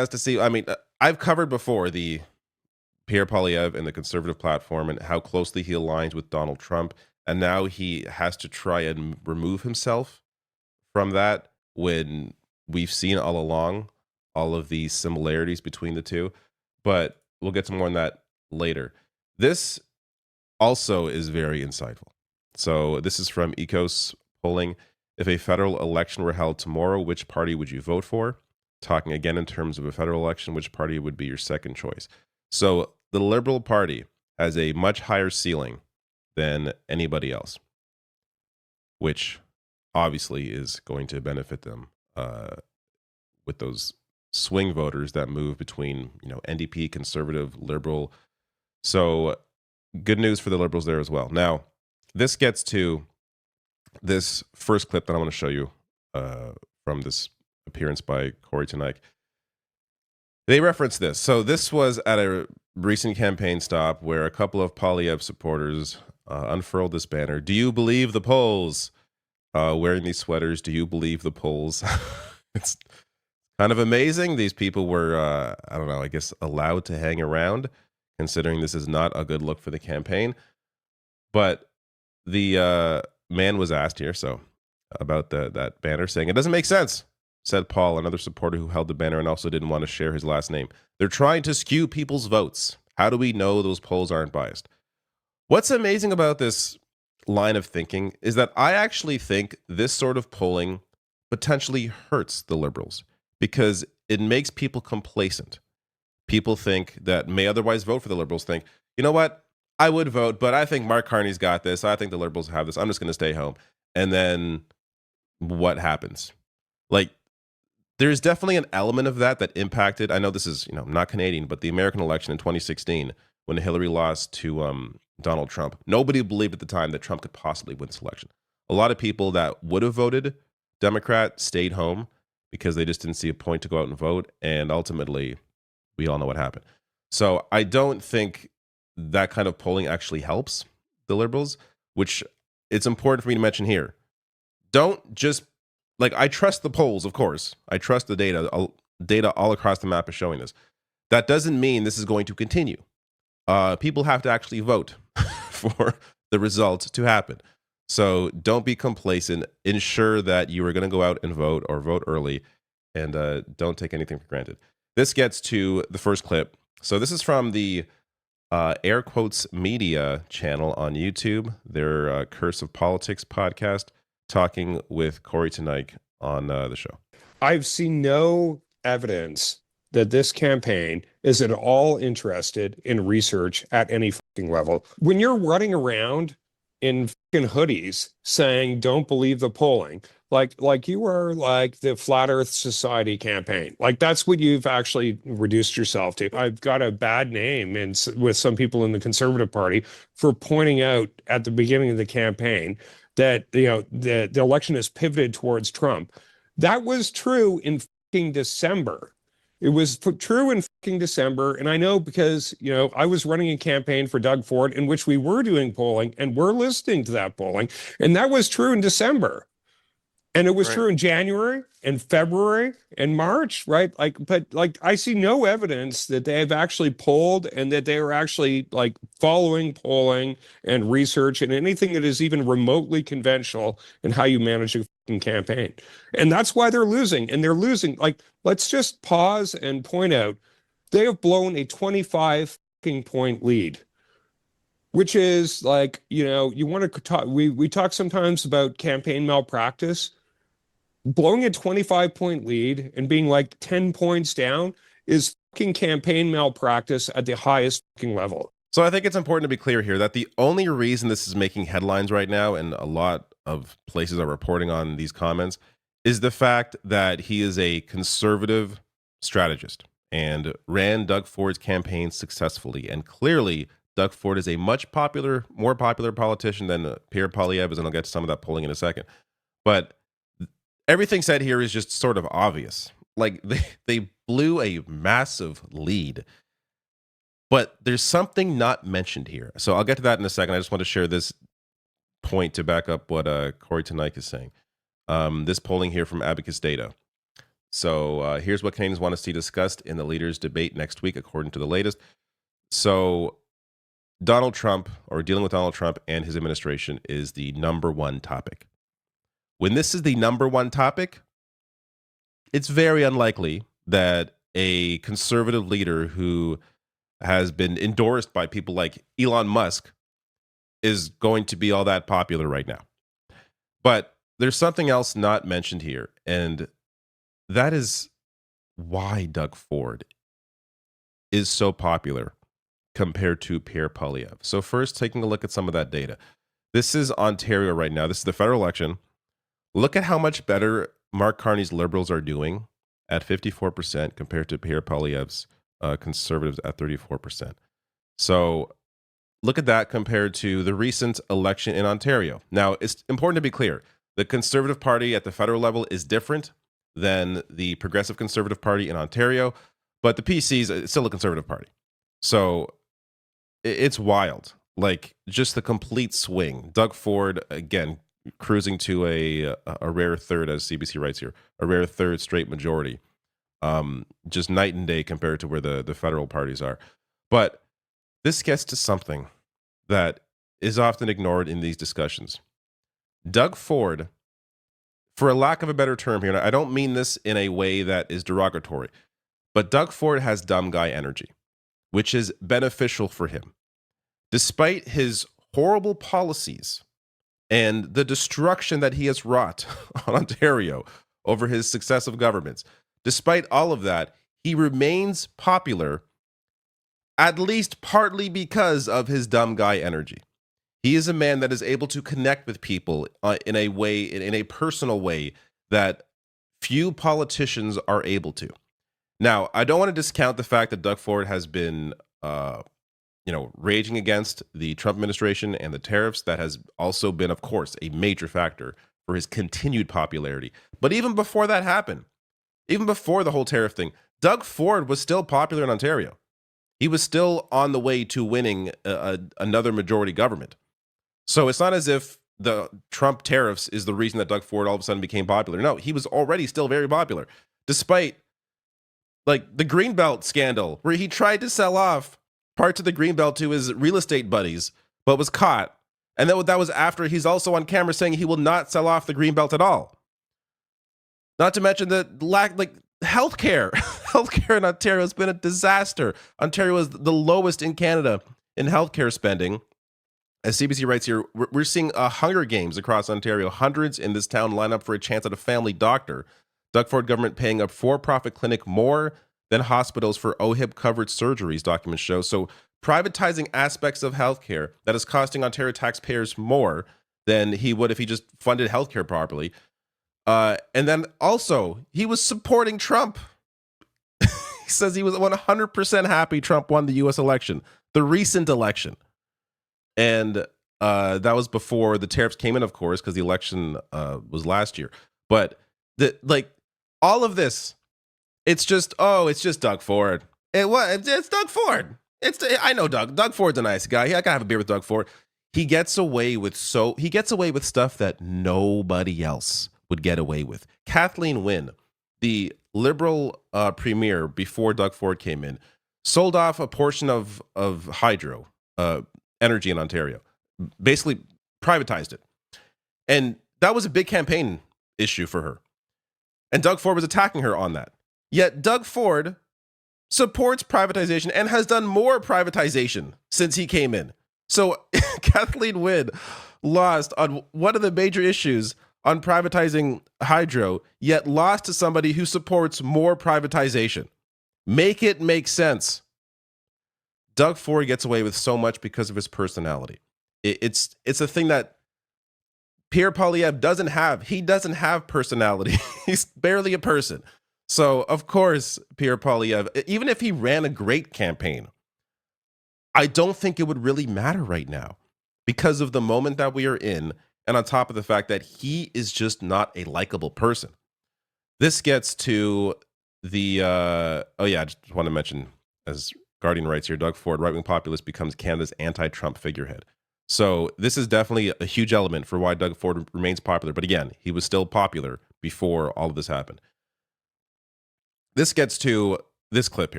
has to see. I mean, I've covered before the Pierre Poilievre and the conservative platform and how closely he aligns with Donald Trump, and now he has to try and remove himself from that when we've seen all along all of the similarities between the two. But we'll get to more on that later. This also is very insightful. So this is from Ecos polling. If a federal election were held tomorrow, which party would you vote for? Talking again in terms of a federal election, which party would be your second choice? So the Liberal Party has a much higher ceiling than anybody else, which obviously is going to benefit them with those swing voters that move between, NDP, conservative, liberal. So good news for the liberals there as well. Now, this gets to this first clip that I want to show you from this appearance by Tory tonight. They reference this. So this was at a recent campaign stop where a couple of Poilievre supporters unfurled this banner. Do you believe the polls? Wearing these sweaters. Do you believe the polls? It's kind of amazing. These people were, I don't know, I guess allowed to hang around, considering this is not a good look for the campaign. But the man was asked here, so about that banner, saying it doesn't make sense, said Paul, another supporter who held the banner and also didn't want to share his last name. They're trying to skew people's votes. How do we know those polls aren't biased? What's amazing about this line of thinking is that I actually think this sort of polling potentially hurts the liberals because it makes people complacent. People think that may otherwise vote for the liberals think, you know what? I would vote, but I think Mark Carney's got this. I think the liberals have this. I'm just going to stay home. And then what happens? Like, there's definitely an element of that impacted. I know this is, not Canadian, but the American election in 2016 when Hillary lost to Donald Trump. Nobody believed at the time that Trump could possibly win this election. A lot of people that would have voted Democrat stayed home because they just didn't see a point to go out and vote. And ultimately, we all know what happened. So I don't think that kind of polling actually helps the liberals, which it's important for me to mention here. Don't just, I trust the polls, of course. I trust the data. Data all across the map is showing this. That doesn't mean this is going to continue. People have to actually vote for the results to happen. So don't be complacent. Ensure that you are going to go out and vote or vote early, and don't take anything for granted. This gets to the first clip. So this is from the Air Quotes Media channel on YouTube, their Curse of Politics podcast, talking with Tory tonight on the show. I've seen no evidence that this campaign is at all interested in research at any fucking level. When you're running around in fucking hoodies saying, don't believe the polling, like you are like the Flat Earth Society campaign. Like that's what you've actually reduced yourself to. I've got a bad name with some people in the Conservative Party for pointing out at the beginning of the campaign that, the election is pivoted towards Trump. That was true in fucking December. It was true in fucking December. And I know because, I was running a campaign for Doug Ford in which we were doing polling and we're listening to that polling. And that was true in December. And it was true in January and February and March, right? But I see no evidence that they have actually polled and that they are actually following polling and research and anything that is even remotely conventional in how you manage a fucking campaign. And that's why they're losing. And they're losing. Let's just pause and point out they have blown a 25 fucking point lead, which is you want to talk. We talk sometimes about campaign malpractice. Blowing a 25-point lead and being 10 points down is fucking campaign malpractice at the highest fucking level. So I think it's important to be clear here that the only reason this is making headlines right now, and a lot of places are reporting on these comments, is the fact that he is a conservative strategist and ran Doug Ford's campaign successfully. And clearly, Doug Ford is a much more popular politician than Pierre Poilievre is, and I'll get to some of that polling in a second. But everything said here is just sort of obvious. They blew a massive lead. But there's something not mentioned here. So I'll get to that in a second. I just want to share this point to back up what Tory tonight is saying. This polling here from Abacus Data. So here's what Canadians want to see discussed in the leaders' debate next week, according to the latest. So Donald Trump, or dealing with Donald Trump and his administration, is the number one topic. When this is the number one topic, it's very unlikely that a conservative leader who has been endorsed by people like Elon Musk is going to be all that popular right now. But there's something else not mentioned here, and that is why Doug Ford is so popular compared to Pierre Poilievre. So first, taking a look at some of that data. This is Ontario right now. This is the federal election. Look at how much better Mark Carney's Liberals are doing at 54% compared to Pierre Poilievre's Conservatives at 34%. So look at that compared to the recent election in Ontario. Now, it's important to be clear. The Conservative Party at the federal level is different than the Progressive Conservative Party in Ontario, but the PC's it's still a Conservative Party. So it's wild. Like, just the complete swing. Doug Ford, again, cruising to a rare third, as CBC writes here, a rare third straight majority. Just night and day compared to where the federal parties are. But this gets to something that is often ignored in these discussions. Doug Ford, for a lack of a better term here, and I don't mean this in a way that is derogatory, but Doug Ford has dumb guy energy, which is beneficial for him. Despite his horrible policies and the destruction that he has wrought on Ontario over his successive governments, despite all of that, he remains popular, at least partly because of his dumb guy energy. He is a man that is able to connect with people in a way, in a personal way, that few politicians are able to. Now, I don't want to discount the fact that Doug Ford has been, raging against the Trump administration and the tariffs. That has also been, of course, a major factor for his continued popularity. But even before that happened, even before the whole tariff thing, Doug Ford was still popular in Ontario. He was still on the way to winning another majority government. So it's not as if the Trump tariffs is the reason that Doug Ford all of a sudden became popular. No, he was already still very popular, despite like the Greenbelt scandal, where he tried to sell off parts of the Greenbelt to his real estate buddies, but was caught. And that was after he's also on camera saying he will not sell off the Greenbelt at all. Not to mention the healthcare. Healthcare in Ontario has been a disaster. Ontario is the lowest in Canada in healthcare spending. As CBC writes here, we're seeing Hunger Games across Ontario. Hundreds in this town line up for a chance at a family doctor. Doug Ford government paying a for-profit clinic more than hospitals for OHIP-covered surgeries, documents show. So privatizing aspects of healthcare that is costing Ontario taxpayers more than he would if he just funded healthcare properly. And then also, he was supporting Trump. He says he was 100% happy Trump won the U.S. election, the recent election. And that was before the tariffs came in, of course, because the election was last year. But all of this, it's just Doug Ford. It's Doug Ford. I know Doug. Doug Ford's a nice guy. I can have a beer with Doug Ford. He gets away with stuff that nobody else would get away with. Kathleen Wynne, the Liberal premier before Doug Ford came in, sold off a portion of hydro energy in Ontario, basically privatized it. And that was a big campaign issue for her. And Doug Ford was attacking her on that. Yet Doug Ford supports privatization and has done more privatization since he came in. So Kathleen Wynne lost on one of the major issues on privatizing hydro, yet lost to somebody who supports more privatization. Make it make sense. Doug Ford gets away with so much because of his personality. It's a thing that Pierre Poilievre doesn't have. He doesn't have personality. He's barely a person. So, of course, Pierre Poilievre, even if he ran a great campaign, I don't think it would really matter right now because of the moment that we are in, and on top of the fact that he is just not a likable person. This gets to the, I just want to mention, as Guardian writes here, Doug Ford, right-wing populist, becomes Canada's anti-Trump figurehead. So this is definitely a huge element for why Doug Ford remains popular. But again, he was still popular before all of this happened. this gets to this clip here.